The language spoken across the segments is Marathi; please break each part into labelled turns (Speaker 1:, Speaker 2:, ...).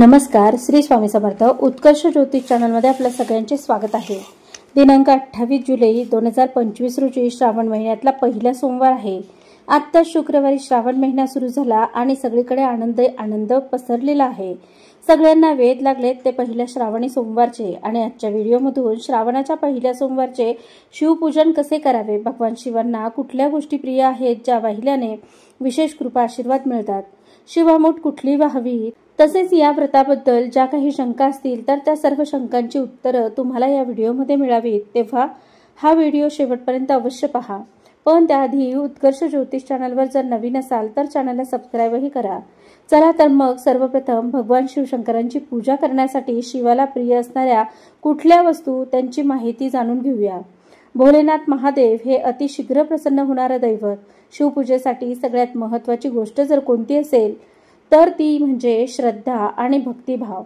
Speaker 1: नमस्कार, श्री स्वामी समर्थ उत्कर्ष ज्योतिष चॅनलमध्ये आपल्या सगळ्यांचे स्वागत आहे। दिनांक 28 जुलै 2025 रोजी श्रावण महिन्यातला पहिला सोमवार आहे। आता शुक्रवारी श्रावण महिना सुरू झाला आणि सगळीकडे आनंद पसरलेला आहे। सगळ्यांना वेध लागलेत ते पहिल्या श्रावणी सोमवारचे आणि आजच्या व्हिडिओमधून श्रावणाच्या पहिल्या सोमवारचे शिवपूजन कसे करावे, भगवान शिवांना कुठल्या गोष्टी प्रिय आहेत ज्या वाहिल्याने विशेष कृपा आशीर्वाद मिळतात, शिवामूठ कुठली वाहावी, तसेच या व्रताबद्दल ज्या काही शंका असतील तर त्या सर्व शंकांची उत्तरं तुम्हाला या व्हिडिओमध्ये मिळावीत, तेव्हा हा व्हिडिओ शेवटपर्यंत अवश्य पहा। पण त्याआधी उत्कर्ष ज्योतिष चॅनलवर जर नवीन असाल तर चॅनलला सबस्क्राईबही करा। चला तर मग सर्वप्रथम भगवान शिवशंकरांची पूजा करण्यासाठी शिवाला प्रिय असणाऱ्या कुठल्या वस्तू त्यांची माहिती जाणून घेऊया। भोलेनाथ महादेव हे अतिशीघ्र प्रसन्न होणारे दैवत। शिवपूजेसाठी सगळ्यात महत्त्वाची गोष्ट जर कोणती असेल तर ती म्हणजे श्रद्धा आणि भक्तिभाव।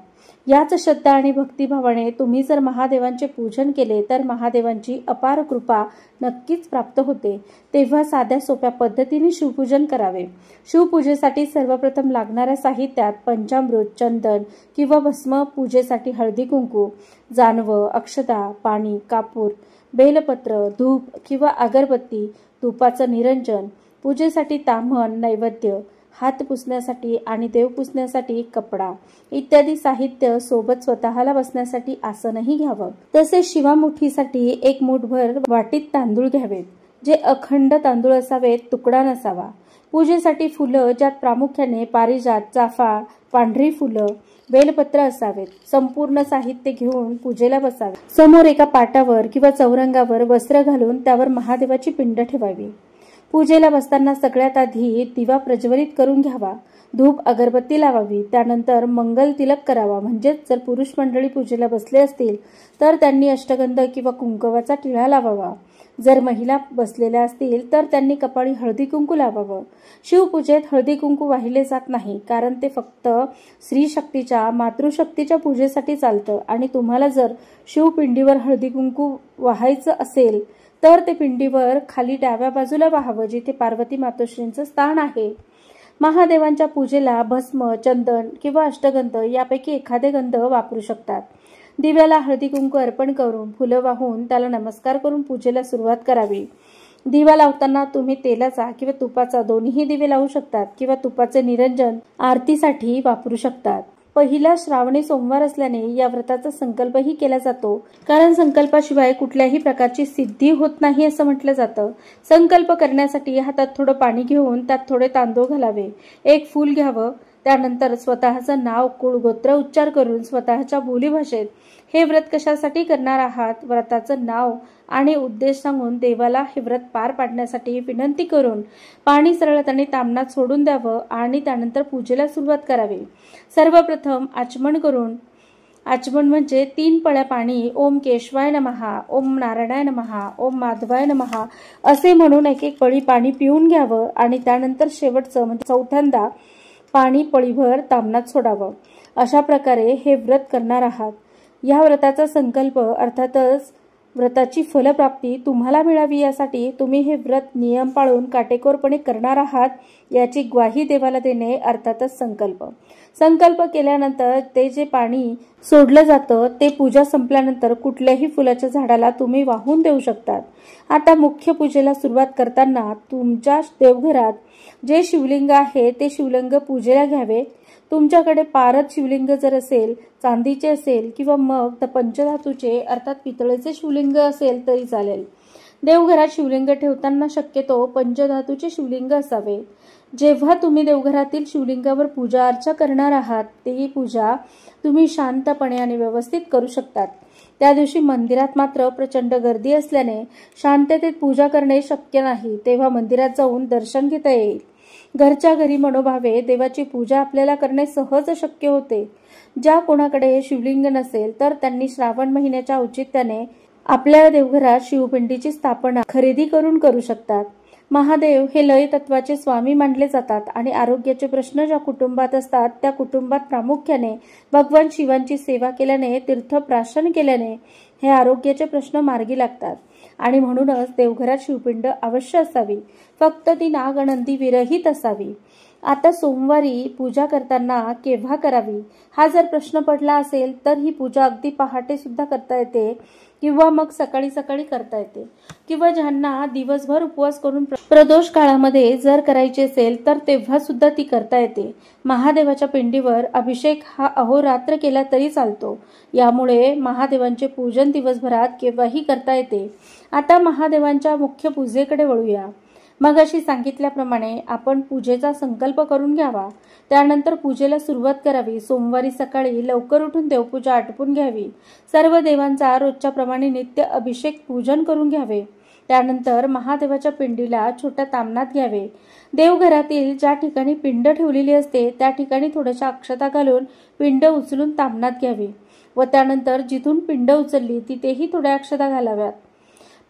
Speaker 1: याच श्रद्धा आणि भक्तिभावाने तुम्ही जर महादेवांचे पूजन केले तर महादेवांची अपार कृपा नक्कीच प्राप्त होते। तेव्हा साध्या सोप्या पद्धतीने शिवपूजन करावे। शिवपूजेसाठी सर्वप्रथम लागणाऱ्या साहित्यात पंचामृत, चंदन किंवा भस्म, पूजेसाठी हळदी कुंकू, जानवं, अक्षता, पाणी, कापूर, बेलपत्र, धूप किंवा अगरबत्ती, धूपाचं निरंजन, पूजेसाठी ताम्हण, नैवेद्य, हात पुसण्यासाठी आणि देव पुसण्यासाठी कपडा इत्यादी साहित्य सोबत स्वतःला बसण्यासाठी आसनही घ्यावं। तसेच शिवामुठीसाठी एक मूठभर वाटीत तांदूळ घ्यावेत, जे अखंड तांदूळ असावेत, तुकडा नसावा। पूजेसाठी फुलं ज्यात प्रामुख्याने पारिजात, चाफा, पांढरी फुलं, बेलपत्र असावेत। संपूर्ण साहित्य घेऊन पूजेला बसावे। समोर एका पाटावर किंवा चौरंगावर वस्त्र घालून त्यावर महादेवाची पिंड ठेवावी। पूजेला बसताना सगळ्यात आधी दिवा प्रज्वलित करून घ्यावा, धूप अगरबत्ती लावावी, त्यानंतर मंगल तिलक करावा। म्हणजे जर पुरुष मंडळी पूजेला बसले असतील तर त्यांनी अष्टगंध किंवा कुंकवाचा टिळा लावावा। जर महिला बसलेल्या असतील तर त्यांनी कपाळी हळदी कुंकू लावावं। शिवपूजेत हळदी कुंकू वाहिले जात नाही, कारण ते फक्त स्त्री शक्तीच्या, मातृशक्तीच्या पूजेसाठी चालतं आणि तुम्हाला जर शिवपिंडीवर हळदी कुंकू वाहायचं असेल तर ते पिंडीवर खाली डाव्या बाजूला वाहावं, जिथे पार्वती मातोश्रींचं स्थान आहे। महादेवांच्या पूजेला भस्म, चंदन किंवा अष्टगंध यापैकी एखादे गंध वापरू शकतात। दिव्याला हळदी कुंकू अर्पण करून फुलं वाहून त्याला नमस्कार करून पूजेला सुरुवात करावी। दिवा लावताना तुम्ही तेलाचा किंवा तुपाचा दोन्ही दिवे लावू शकतात किंवा तुपाचे निरंजन आरतीसाठी वापरू शकतात। पहिला श्रावणी सोमवार असल्याने या व्रताचा संकल्पही केला जातो, कारण संकल्पाशिवाय कुठल्याही प्रकारची सिद्धी होत नाही असं म्हटलं जातं। संकल्प करण्यासाठी हातात थोडं पाणी घेऊन त्यात थोडे तांदूळ घालावे, एक फूल घ्यावं, त्यानंतर स्वतःचं नाव, कुळ, गोत्र उच्चार करून स्वतःच्या बोलीभाषेत हे व्रत कशासाठी करणार आहात, व्रताचं नाव आणि उद्देश सांगून देवाला हे व्रत पार पाडण्यासाठी विनंती करून पाणी सरळताना तामणात सोडून द्यावं आणि त्यानंतर पूजेला सुरुवात करावी। सर्वप्रथम आचमन करून, आचमन म्हणजे 3 पळ्या पाणी ओम केशवाय नमः, ओम नारायणाय नमः, ओम माधवाय नमः असे म्हणून एक पळी पाणी पिऊन घ्यावं आणि त्यानंतर शेवटचं म्हणजे चौथ्यांदा पाणी पळीभर तामणात सोडावं। अशा प्रकारे हे व्रत करणार आहात। या व्रताचा संकल्प अर्थातच व्रताची फलप्राप्ती तुम्हाला मिळावी यासाठी तुम्ही हे व्रत नियम पाळून काटेकोरपणे करणार आहात याची ग्वाही देवाला देणे अर्थातच संकल्प। संकल्प केल्यानंतर ते जे पाणी सोडलं जातं ते पूजा संपल्यानंतर कुठल्याही फुलाच्या झाडाला तुम्ही वाहून देऊ शकतात। आता मुख्य पूजेला सुरुवात करताना तुमच्या देवघरात जे शिवलिंग आहे ते शिवलिंग पूजेला घ्यावे। तुमच्याकडे पारद शिवलिंग जर असेल, चांदीचे असेल किंवा मग पंचधातूचे अर्थात पितळेचे शिवलिंग असेल तरी चालेल। देवघरात शिवलिंग ठेवताना शक्यतो पंचधातूचे शिवलिंग असावे। जेव्हा तुम्ही देवघरातील शिवलिंगावर पूजा अर्चा करणार आहात ती पूजा तुम्ही शांतपणे आणि व्यवस्थित करू शकतात। त्या दिवशी मंदिरात मात्र प्रचंड गर्दी असल्याने शांततेत पूजा करणे शक्य नाही, तेव्हा मंदिरात जाऊन दर्शन घेता येईल। घरच्या घरी मनोभावे देवाची पूजा आपल्याला करणे सहज शक्य होते। ज्या कोणाकडे शिवलिंग नसेल तर त्यांनी श्रावण महिन्याच्या औचित्याने आपल्या देवघरात शिवपिंडीची स्थापना खरेदी करून करू शकतात। महादेव हे लय तत्वाचे स्वामी मानले जातात आणि आरोग्याचे प्रश्न ज्या कुटुंबात असतात त्या कुटुंबात प्रामुख्याने भगवान शिवांची सेवा केल्याने, तीर्थप्राशन केल्याने हे आरोग्याचे प्रश्न मार्गी लागतात आणि म्हणूनच देवघरात शिवपिंड अवश्य असावी, फक्त ती नागनंदी विरहित असावी। आता सोमवारी पूजा करताना केव्हा करावी हा जर प्रश्न पडला असेल तर ही पूजा अगदी पहाटे सुद्धा करता येते किंवा मग सकाळी सकाळी करता येते, किंवा ज्यांना दिवसभर उपवास करून प्रदोष काळामध्ये जर करायची असेल तर तेव्हा सुद्धा ती करता येते। महादेवाच्या पिंडीवर अभिषेक हा अहोरात्र केला तरी चालतो, यामुळे महादेवांचे पूजन दिवसभरात केव्हाही करता येते। आता महादेवांच्या मुख्य पूजेकडे वळूया। मगाशी सांगितल्याप्रमाणे आपण पूजेचा संकल्प करून घ्यावा, त्यानंतर पूजेला सुरुवात करावी। सोमवारी सकाळी लवकर उठून देवपूजा आटपून घ्यावी। सर्व देवांचा रोजच्या प्रमाणे नित्य अभिषेक पूजन करून घ्यावे। त्यानंतर महादेवाच्या पिंडीला छोट्या ताम्हणात घ्यावे। देवघरातील ज्या ठिकाणी पिंड ठेवलेली असते त्या ठिकाणी थोड्याशा अक्षता घालून पिंड उचलून ताम्हणात घ्यावी व त्यानंतर जिथून पिंड उचलली तिथेही थोड्या अक्षता घालाव्यात।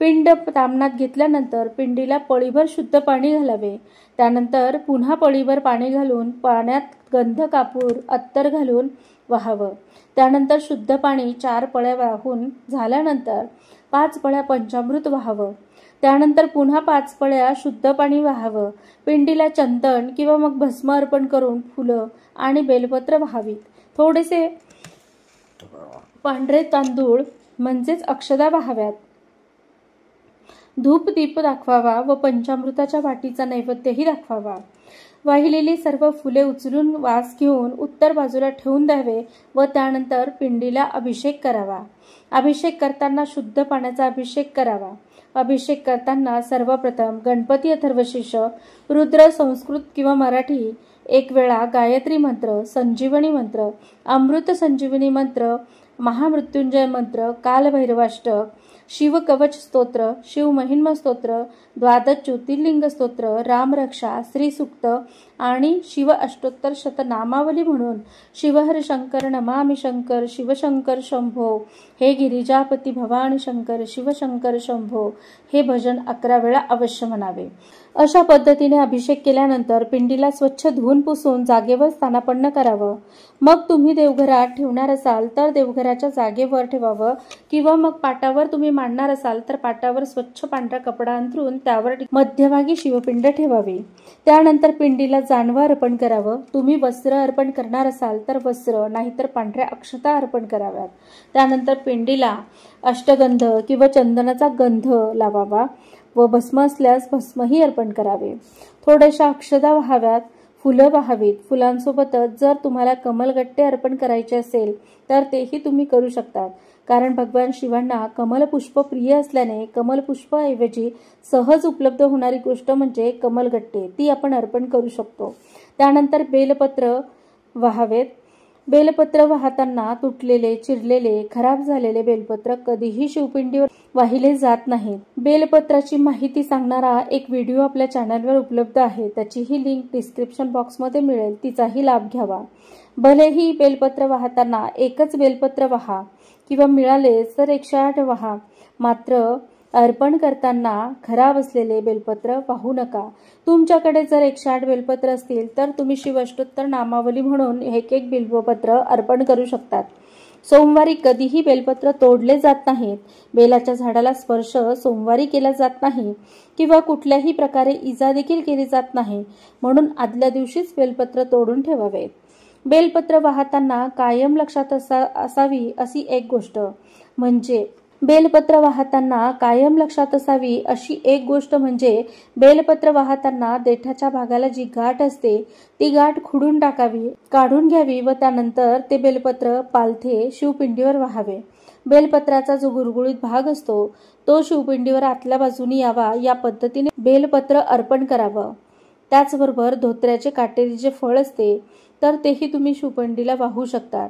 Speaker 1: पिंड ताम्हणात घेतल्यानंतर पिंडीला पळीभर शुद्ध पाणी घालावे। त्यानंतर पुन्हा पळीभर पाणी घालून पाण्यात गंध कापूर अत्तर घालून वाहावं। त्यानंतर शुद्ध पाणी 4 पळ्या वाहून झाल्यानंतर 5 पळ्या पंचामृत वाहावं। त्यानंतर पुन्हा 5 पळ्या शुद्ध पाणी वाहावं। पिंडीला चंदन किंवा मग भस्म अर्पण करून फुलं आणि बेलपत्र वाहावीत। थोडेसे पांढरे तांदूळ म्हणजेच अक्षदा वाहाव्यात। धूप दीप दाखवावा व पंचामृताच्या वाटीचा नैवेद्यही दाखवावा। वाहिलेली सर्व फुले उचलून वास घेऊन उत्तर बाजूला ठेवून द्यावे व त्यानंतर पिंडीला अभिषेक करावा। अभिषेक करताना शुद्ध पाण्याचा अभिषेक करावा। अभिषेक करताना सर्वप्रथम गणपती अथर्वशीर्ष, रुद्र संस्कृत किंवा मराठी 1 वेळा गायत्री मंत्र, संजीवनी मंत्र, अमृत संजीवनी मंत्र, महामृत्युंजय मंत्र, कालभैरवाष्टक, शिव कवच स्तोत्र, शिव महिमा स्तोत्र, 12 ज्योतिर्लिंग स्तोत्र, रामरक्षा, श्री सूक्त आणि शिव अष्टोत्तर शतनामावली म्हणून शिवहर शंकर नमामि शंकर शिवशंकर शंभो, हे गिरिजापती भवानी शंकर शिवशंकर शंभो हे भजन 11 वेळा अवश्य म्हणावे। अशा पद्धतीने अभिषेक केल्यानंतर पिंडीला स्वच्छ धुवून पुसून जागेवर स्थानापन्न करावं। मग तुम्ही देवघरात ठेवणार असाल तर देवघराच्या जागेवर ठेवावं किंवा मग पाटावर तुम्ही मांडणार असाल तर पाटावर स्वच्छ पांढरा कपडा अंथरून त्यावर मध्यभागी शिवपिंड ठेवावी। त्यानंतर पिंडीला जानवं अर्पण करावं। तुम्ही वस्त्र अर्पण करणार असाल तर वस्त्र नाहीतर पांढऱ्या अक्षता अर्पण कराव्यात। त्यानंतर पिंडीला अष्टगंध किंवा चंदनाचा गंध लावावा व भस्म असल्यास भस्मही अर्पण करावे। थोड्याशा अक्षता वाहाव्यात, फुलं वाहावीत। फुलांसोबतच जर तुम्हाला कमलगट्टे अर्पण करायचे असेल तर तेही तुम्ही करू शकतात, कारण भगवान शिवांना कमलपुष्प प्रिय असल्याने कमलपुष्पाऐवजी सहज उपलब्ध होणारी गोष्ट म्हणजे कमलगट्टे, ती आपण अर्पण करू शकतो। त्यानंतर बेलपत्र वाहावेत। बेलपत्र वाहताना तुटलेले, चिरलेले, खराब झालेले बेलपत्र कधीही शिवपिंडीवर वाहिले जात नाहीत। बेलपत्राची माहिती सांगणारा एक व्हिडिओ आपल्या चॅनलवर उपलब्ध आहे, त्याचीही लिंक डिस्क्रिप्शन बॉक्समध्ये मिळेल, तिचाही लाभ घ्यावा। भलेही बेलपत्र वाहताना एकच बेलपत्र वाहा किंवा मिळाले तर 108 वाहा, मात्र अर्पण करताना खराब असलेले बेलपत्र वाहू नका। तुमच्याकडे जर 108 बेलपत्र असतील तर तुम्ही शिव अष्टोत्तर नामावली म्हणून एक बेलपत्र अर्पण करू शकतात। सोमवारी कधीही बेलपत्र तोडले जात नाहीत। बेलाच्या झाडाला स्पर्श सोमवारी केला जात नाही किंवा कुठल्याही प्रकारे इजा देखील केली जात नाही, म्हणून आदल्या दिवशीच बेलपत्र तोडून ठेवावे। बेलपत्र वाहताना कायम लक्षात असावी अशी एक गोष्ट म्हणजे बेलपत्र वाहताना बेलपत्र वाहताना देठाच्या भागाला जी गाठ असते ती गाठ खुडून टाकावी, काढून घ्यावी व त्यानंतर ते बेलपत्र पालथे शिवपिंडीवर वाहावे। बेलपत्राचा जो गुळगुळीत भाग असतो तो शिवपिंडीवर आतल्या बाजूने यावा, या पद्धतीने बेलपत्र अर्पण करावं। त्याचबरोबर धोत्र्याचे काटेरी जे फळ असते तर तेही तुम्ही शिवपिंडीला वाहू शकतात।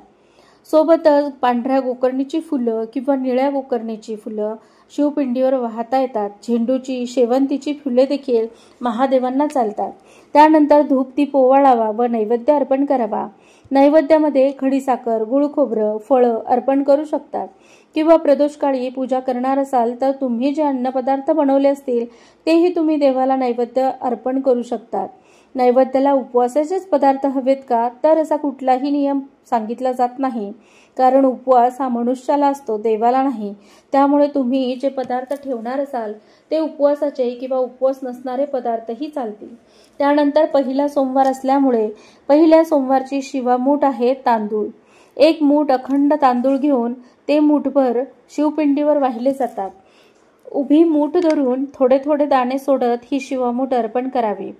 Speaker 1: सोबतच पांढऱ्या गोकर्णीची फुलं किंवा निळ्या गोकर्णीची फुलं शिवपिंडीवर वाहता येतात। झेंडूची, शेवंतीची फुले देखील महादेवांना चालतात। त्यानंतर धूप दीप ओवाळावा व नैवेद्य अर्पण करावा। नैवेद्यामध्ये खडीसाखर, गुळ खोबरं, फळं अर्पण करू शकतात किंवा प्रदोषकाळी पूजा करणार असाल तर तुम्ही जे अन्नपदार्थ बनवले असतील तेही तुम्ही देवाला नैवेद्य अर्पण करू शकतात। नैवेद्याला उपवासाचेच पदार्थ हवेत का, तर असा कुठलाही नियम सांगितला जात नाही, कारण उपवास हा मनुष्याला असतो, देवाला नाही। त्यामुळे तुम्ही जे पदार्थ ठेवणार असाल ते उपवासाचे किंवा उपवास नसणारे पदार्थही चालतील। त्यानंतर पहिला सोमवार असल्यामुळे पहिल्या सोमवारची शिवामूठ आहे तांदूळ। 1 मूठ अखंड तांदूळ घेऊन ते मूठभर शिवपिंडीवर वाहिले जातात। उभी मूठ धरून थोडे थोडे दाणे सोडत ही शिवामूठ अर्पण करावी।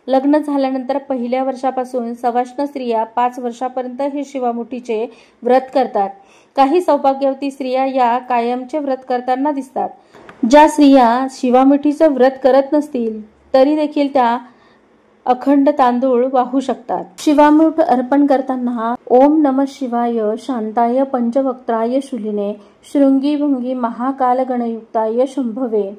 Speaker 1: लग्न झाल्यानंतर पहिल्या वर्षापासून सवाष्ण स्त्रिया 5 वर्षापर्यंत हे शिवामुठीचे व्रत करतात। काही सौभाग्यवती स्त्रिया या कायमचे व्रत करताना दिसतात। ज्या स्त्रिया शिवामुठीचे व्रत करत नसतील तरी देखील त्या अखंड तांदूळ वाहू शकतात। शिवामूठ अर्पण करताना ओम नमः शिवाय शांताय पंचवक्त्राय शूलिने शृंगी भृंगी महाकाल गणयुक्ताय शंभवे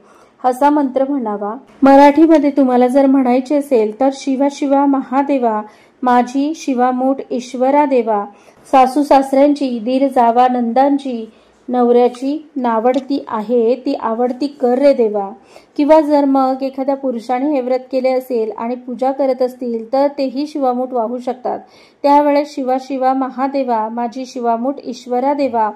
Speaker 1: असा मंत्र म्हणावा। मराठीमध्ये तुम्हाला जर म्हणायचे असेल तर शिवा शिवा महादेवा माझी शिवामूठ ईश्वरा देवा, सासू सासऱ्यांची दीर जावा नंदांची नवऱ्याची नावडती आहे ती आवडती कर रे देवा। किंवा जर मग एखाद्या पुरुषाने हे व्रत केले असेल आणि पूजा करत असतील तर तेही शिवामूठ वाहू शकतात। त्यावेळेस शिवा शिवा महादेवा माझी शिवामूठ ईश्वरा देवा,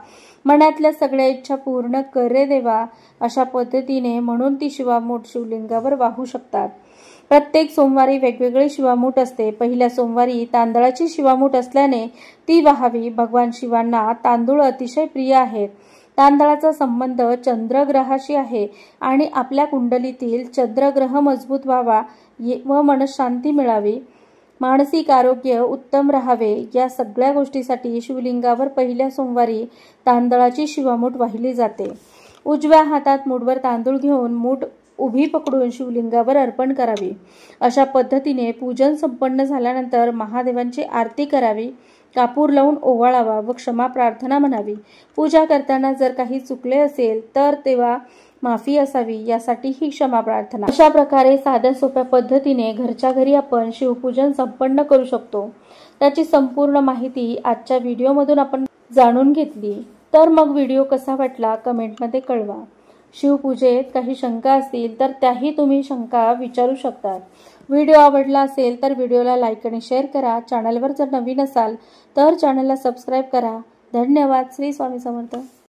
Speaker 1: मनातल्या सगळ्या इच्छा पूर्ण कर रे देवा, अशा पद्धतीने म्हणून ती शिवामूठ शिवलिंगावर वाहू शकतात। प्रत्येक सोमवारी वेगवेगळी शिवामूठ असते। पहिल्या सोमवारी तांदळाची शिवामूठ असल्याने ती वाहावी। भगवान शिवांना तांदूळ अतिशय प्रिय आहेत। तांदळाचा संबंध चंद्रग्रहाशी आहे आणि आपल्या कुंडलीतील चंद्रग्रह मजबूत व्हावा व मनशांती मिळावी, मानसिक आरोग्य उत्तम राहावे, या सगळ्या गोष्टीसाठी शिवलिंगावर पहिल्या सोमवारी तांदळाची शिवामूठ वाहिली जाते। उजव्या हातात मूठभर तांदूळ घेऊन मूठ उभी पकडून शिवलिंगावर अर्पण करावी। अशा पद्धतीने पूजन संपन्न झाल्यानंतर महादेवांची आरती करावी, कापूर लावून ओवाळावा व क्षमा प्रार्थना म्हणावी। पूजा करताना जर काही चुकले असेल तर तेव्हा माफी असावी, यासाठी ही क्षमा प्रार्थना। अशा प्रकारे साध्या सोप्या पद्धतीने घरच्या घरी आपण शिवपूजन संपन्न करू शकतो। त्याची संपूर्ण माहिती आजच्या व्हिडिओमधून आपण जाणून घेतली। तर मग व्हिडिओ कसा वाटला कमेंटमध्ये कळवा। शिवपूजेत काही शंका असतील तर त्याही तुम्ही शंका विचारू शकता। व्हिडिओ आवडला असेल तर व्हिडिओला लाईक आणि शेअर करा। चॅनलवर जर नवीन असाल तर चॅनलला सबस्क्राईब करा। धन्यवाद। श्री स्वामी समर्थ।